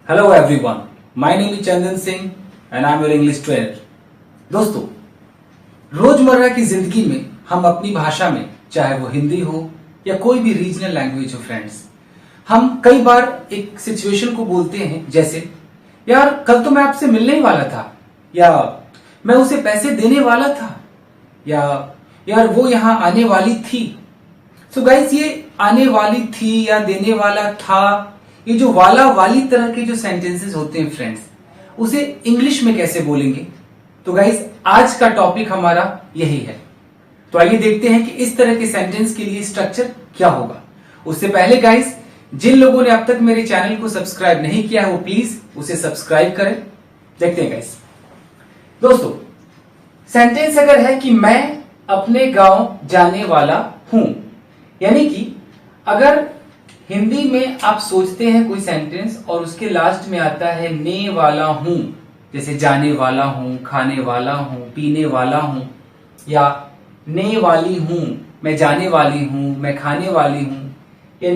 Hello everyone, my name is Chandan Singh and I am your English trainer. दोस्तों, रोजमर्रा की जिंदगी में हम अपनी भाषा में, चाहे वो हिंदी हो या कोई भी रीजनल लैंग्वेज हो फ्रेंड्स, हम कई बार एक सिचुएशन को बोलते हैं जैसे यार कल तो मैं आपसे मिलने ही वाला था, या मैं उसे पैसे देने वाला था, या यार वो यहां आने वाली थी। सो गाइस, ये आने वाली थी या देने वाला था, ये जो वाला वाली तरह के जो सेंटेंसेस होते हैं फ्रेंड्स, उसे इंग्लिश में कैसे बोलेंगे? तो गाइस, आज का टॉपिक हमारा यही है। तो आइए देखते हैं कि इस तरह के सेंटेंस के लिए स्ट्रक्चर क्या होगा। उससे पहले गाइस, जिन लोगों ने अब तक मेरे चैनल को सब्सक्राइब नहीं किया है वो प्लीज उसे सब्सक्राइब करें। देखते हैं गाइस। दोस्तों, सेंटेंस अगर है कि मैं अपने गांव जाने वाला हूं, यानी कि अगर हिंदी में आप सोचते हैं कोई सेंटेंस और उसके लास्ट में आता है ने वाला हूं, जैसे जाने वाला हूं, खाने वाला हूं, पीने वाला हूं, या ने वाली हूं, मैं जाने वाली हूं, मैं खाने वाली हूं, या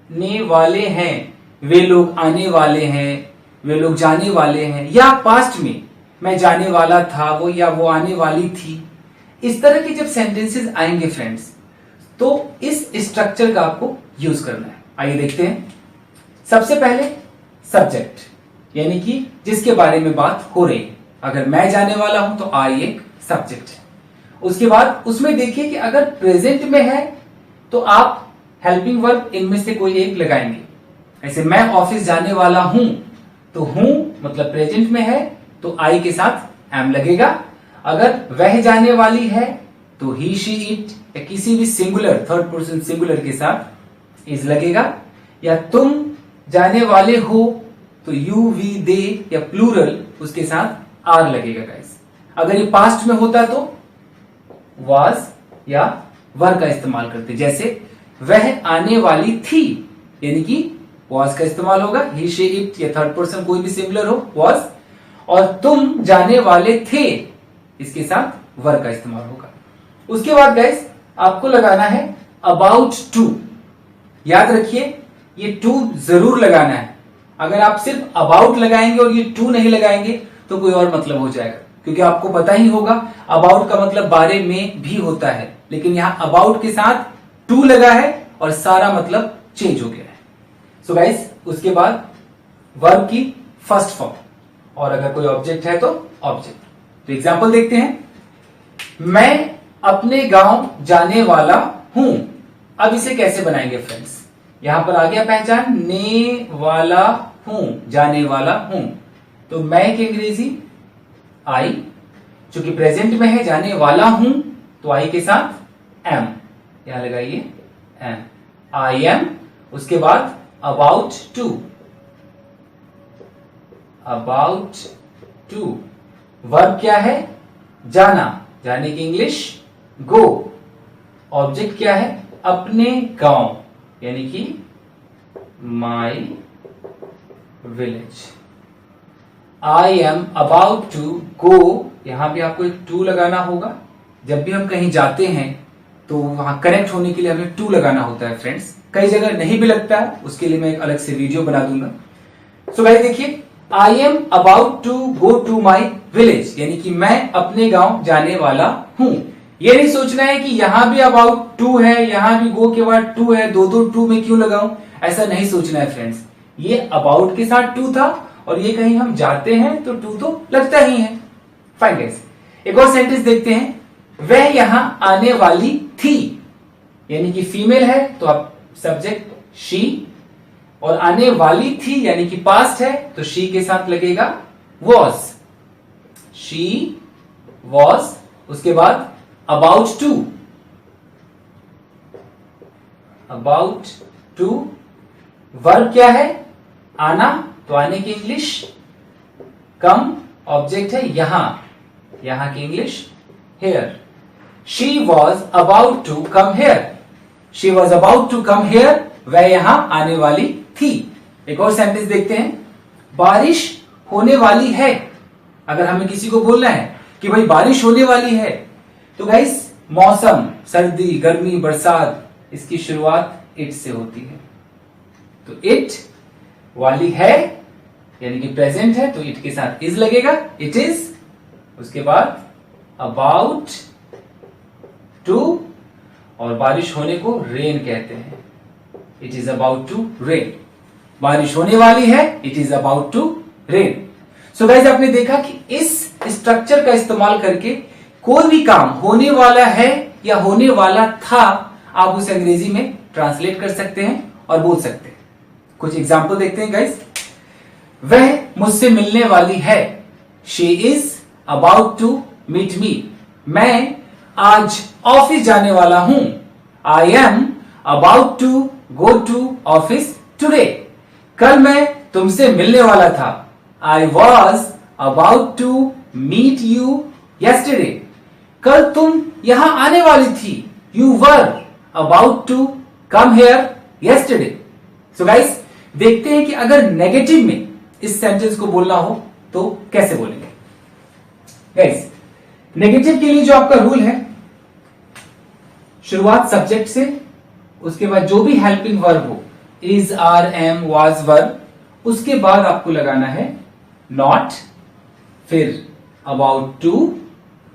ने वाले हैं, वे लोग आने वाले हैं, वे लोग जाने वाले हैं, या पास्ट में मैं जाने वाला था वो, या वो आने वाली थी। इस तरह के जब सेंटेंसेस आएंगे फ्रेंड्स, तो इस स्ट्रक्चर का आपको यूज करना है। आइए देखते हैं। सबसे पहले सब्जेक्ट, यानी कि जिसके बारे में बात हो रही है। अगर मैं जाने वाला हूं तो आई एक सब्जेक्ट है। उसके बाद उसमें देखिए कि अगर प्रेजेंट में है तो आप हेल्पिंग वर्ब इनमें से कोई एक लगाएंगे। ऐसे मैं ऑफिस जाने वाला हूं, तो हूं मतलब प्रेजेंट में है तो आई के साथ एम लगेगा। अगर वह जाने वाली है तो ही शी इट या किसी भी सिंगुलर थर्ड पर्सन सिंगुलर के साथ इज लगेगा। या तुम जाने वाले हो तो यू वी दे या प्लूरल उसके साथ आर लगेगा गाइस। अगर ये पास्ट में होता तो वाज या वर का इस्तेमाल करते, जैसे वह आने वाली थी, यानी कि वाज का इस्तेमाल होगा। ही शी इट या थर्ड पर्सन कोई भी सिंगुलर हो वाज, और तुम जाने वाले थे इसके साथ वर का इस्तेमाल होगा। उसके बाद गाइस आपको लगाना है अबाउट टू। याद रखिए ये टू जरूर लगाना है। अगर आप सिर्फ अबाउट लगाएंगे और ये टू नहीं लगाएंगे तो कोई और मतलब हो जाएगा, क्योंकि आपको पता ही होगा अबाउट का मतलब बारे में भी होता है, लेकिन यहां अबाउट के साथ टू लगा है और सारा मतलब चेंज हो गया है। सो गाइस, उसके बाद वर्ब की फर्स्ट फॉर्म, और अगर कोई ऑब्जेक्ट है तो ऑब्जेक्ट। तो एग्जांपल देखते हैं। मैं अपने गांव जाने वाला हूं। अब इसे कैसे बनाएंगे फ्रेंड्स? यहां पर आ गया पहचान, ने वाला हूं, जाने वाला हूं। तो मैं की अंग्रेजी आई, चूंकि प्रेजेंट में है जाने वाला हूं तो आई के साथ एम, यहां लगाइए एम, आई एम। उसके बाद about to, about to verb क्या है? जाना, जाने की इंग्लिश गो। ऑब्जेक्ट क्या है? अपने गांव, यानी कि my village. I am about to go, यहां भी आपको एक टू लगाना होगा। जब भी हम कहीं जाते हैं तो वहां कनेक्ट होने के लिए हमें टू लगाना होता है फ्रेंड्स। कई जगह नहीं भी लगता है, उसके लिए मैं एक अलग से वीडियो बना दूंगा। सो गाइस देखिए, I am about to go to my village, यानी कि मैं अपने गांव जाने वाला हूं। ये नहीं सोचना है कि यहां भी अबाउट टू है, यहां भी गो के बाद टू है, दो दो टू में क्यों लगाऊं, ऐसा नहीं सोचना है फ्रेंड्स। ये अबाउट के साथ टू था और ये कहीं हम जाते हैं तो टू तो लगता ही है। फाइन गाइस, एक और सेंटेंस देखते हैं। वह यहां आने वाली थी, यानी कि फीमेल है तो आप सब्जेक्ट शी, और आने वाली थी यानी कि पास्ट है तो शी के साथ लगेगा वॉज, शी वॉज। उसके बाद about to, about to verb क्या है? आना, तो आने की इंग्लिश कम, ऑब्जेक्ट है यहां, यहां की English here. She was about to come here, she was about to come here, वह यहां आने वाली थी। एक और सेंटेंस देखते हैं। बारिश होने वाली है। अगर हमें किसी को बोलना है कि भाई बारिश होने वाली है, तो गाइस मौसम, सर्दी, गर्मी, बरसात, इसकी शुरुआत इट से होती है। तो इट, वाली है यानी कि प्रेजेंट है तो इट के साथ इज लगेगा, इट इज। उसके बाद अबाउट टू, और बारिश होने को रेन कहते हैं, it is about to rain. बारिश होने वाली है, it is about to rain. So guys, आपने देखा कि इस स्ट्रक्चर का इस्तेमाल करके कोई भी काम होने वाला है या होने वाला था, आप उसे अंग्रेजी में ट्रांसलेट कर सकते हैं और बोल सकते हैं। कुछ एग्जाम्पल देखते हैं गाइस। वह मुझसे मिलने वाली है, she is about to meet me. मैं आज ऑफिस जाने वाला हूं, I am about to go to office today. कल मैं तुमसे मिलने वाला था, I was about to meet you yesterday. कल तुम यहां आने वाली थी, you were about to come here yesterday. So guys, देखते हैं कि अगर नेगेटिव में इस सेंटेंस को बोलना हो तो कैसे बोलेंगे। गाइस, नेगेटिव के लिए जो आपका रूल है, शुरुआत सब्जेक्ट से, उसके बाद जो भी हेल्पिंग वर्ब हो, इज, आर, एम, वाज, वर, उसके बाद आपको लगाना है नॉट, फिर अबाउट टू,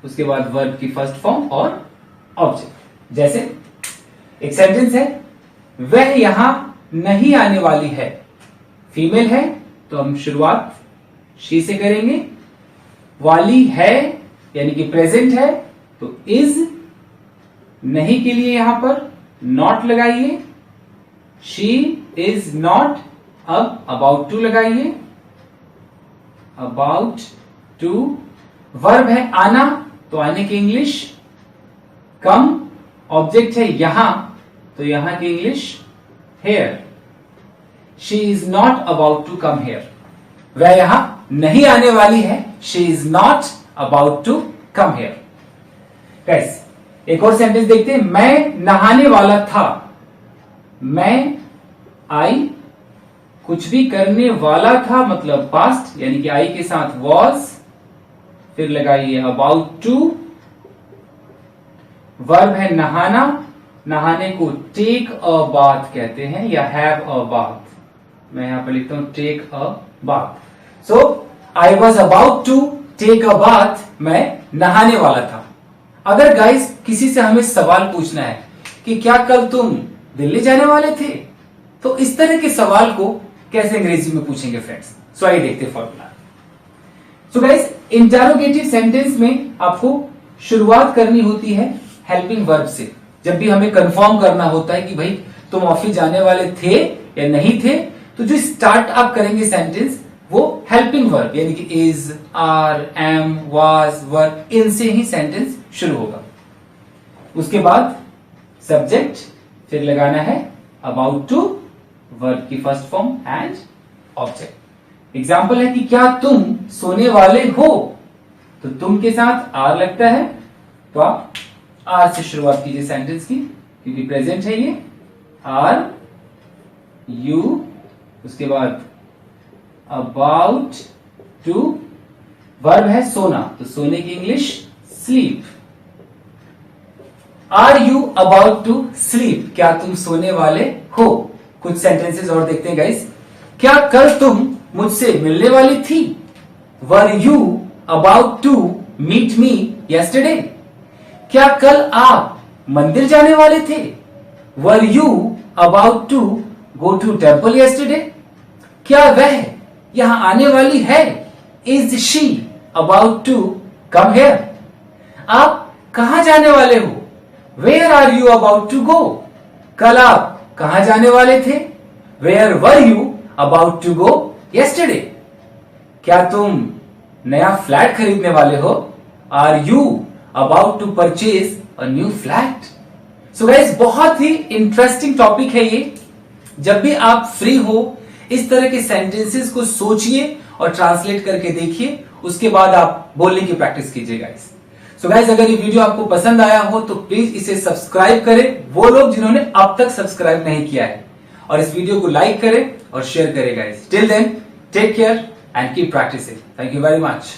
उसके बाद वर्ब की फर्स्ट फॉर्म और ऑब्जेक्ट। जैसे एक सेंटेंस है, वह यहां नहीं आने वाली है, फीमेल है तो हम शुरुआत शी से करेंगे, वाली है यानी कि प्रेजेंट है तो इज, नहीं के लिए यहां पर नॉट लगाइए, शी इज नॉट, अब अबाउट टू लगाइए, अबाउट टू, वर्ब है आना तो आने की इंग्लिश, कम, ऑब्जेक्ट है यहां तो यहां की English here, she is not about to come here. वह यहां नहीं आने वाली है, she is not about to come here. Guys, एक और सेंटेंस देखते हैं, मैं नहाने वाला था, मैं, आई, कुछ भी करने वाला था मतलब पास्ट यानी कि आई के साथ वॉज, फिर लगाइए अबाउट टू, वर्ब है नहाना, नहाने को टेक अ बाथ कहते हैं या हैव अ बाथ, मैं यहां पर लिखता हूं take a bath. So I was about to take a bath, मैं नहाने वाला था। अगर गाइस किसी से हमें सवाल पूछना है कि क्या कल तुम दिल्ली जाने वाले थे, तो इस तरह के सवाल को कैसे अंग्रेजी में पूछेंगे फ्रेंड्स। सो आइए देखते हैं formula. So guys, interrogative sentence में आपको शुरुआत करनी होती है हेल्पिंग वर्ब से। जब भी हमें कंफर्म करना होता है कि भाई तुम ऑफिस जाने वाले थे या नहीं थे, तो जो स्टार्ट आप करेंगे सेंटेंस वो हेल्पिंग वर्ब यानी कि इज, आर, एम, वाज, वर, इनसे ही सेंटेंस शुरू होगा। उसके बाद सब्जेक्ट, फिर लगाना है अबाउट टू, वर्ब की first form and object. Example है कि क्या तुम सोने वाले हो, तो तुम के साथ आर लगता है तो आप आर से शुरुआत कीजिए सेंटेंस की, क्योंकि प्रेजेंट है ये, आर यू, उसके बाद अबाउट टू, वर्ब है सोना तो सोने की English sleep. Are you about to sleep, क्या तुम सोने वाले हो। कुछ सेंटेंसेस और देखते हैं गाइस। क्या कल तुम मुझसे मिलने वाली थी, were you about to meet me yesterday. क्या कल आप मंदिर जाने वाले थे, were you about to go to temple yesterday. क्या वह यहां आने वाली है, is she about to come here. आप कहां जाने वाले हो, where are you about to go. कल आप कहां जाने वाले थे, where were you about to go yesterday. क्या तुम नया फ्लैट खरीदने वाले हो, are you about to purchase a new flat. So guys, बहुत ही इंटरेस्टिंग टॉपिक है ये। जब भी आप फ्री हो, इस तरह के सेंटेंसेस को सोचिए और ट्रांसलेट करके देखिए, उसके बाद आप बोलने की प्रैक्टिस कीजिए गाइस। सो गाइस, अगर ये वीडियो आपको पसंद आया हो तो प्लीज इसे सब्सक्राइब करें, वो लोग जिन्होंने अब तक सब्सक्राइब नहीं किया है, और इस वीडियो को लाइक करें और शेयर करें guys. Till then, take care and keep practising. Thank you very much.